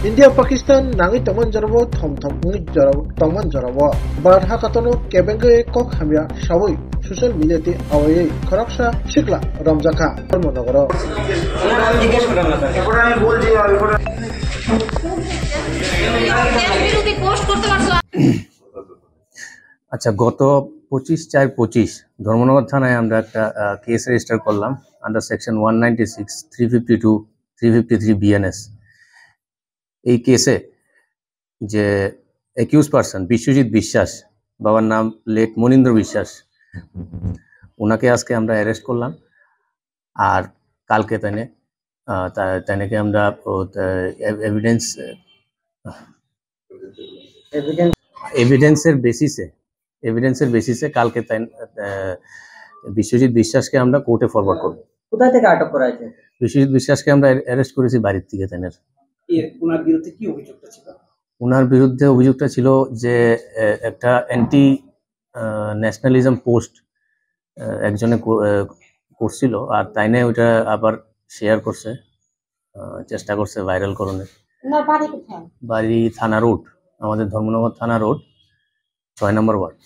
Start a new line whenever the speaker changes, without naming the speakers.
India Pakistan nangi taman jarabo thom ngi jarabo taman jarabo bar hakatono kebenge kok hamya shaboi social media te awai kharaksha shikla ramjaka monogoro
আচ্ছা গত 25/4/25 ধর্মনগর থানায় আমরা একটা case register করলাম under section 196 352 353 BNS. এই কেসে যে accused person Biswajit বিশ্বাস, বাবার নাম লেট মনীন্দ্র বিশ্বাস, ওনাকে আজকে আমরা অ্যারেস্ট করলাম। আর কালকে তাকে আমরা এভিডেন্সের বেসিসে কালকে বিশ্বজিৎ বিশ্বাসকে আমরা কোর্টে ফরওয়ার্ড করব।
কোথা থেকে আটক করা হয়েছে?
বিশ্বজিৎ বিশ্বাসকে আমরা অ্যারেস্ট করেছি বাড়ির থেকে।
ওনার বিরুদ্ধে কি অভিযোগটা ছিল?
ওনার বিরুদ্ধে অভিযোগটা ছিল যে একটা অ্যান্টি ন্যাশনালিজম পোস্ট একজনে করছিল, আর তাই নিয়ে ওইটা আবার শেয়ার করছে, চেষ্টা করছে ভাইরাল করণের। বাড়ি থানা রোড, আমাদের ধর্মনগর থানা রোড, 6 নম্বর ওয়ার্ড।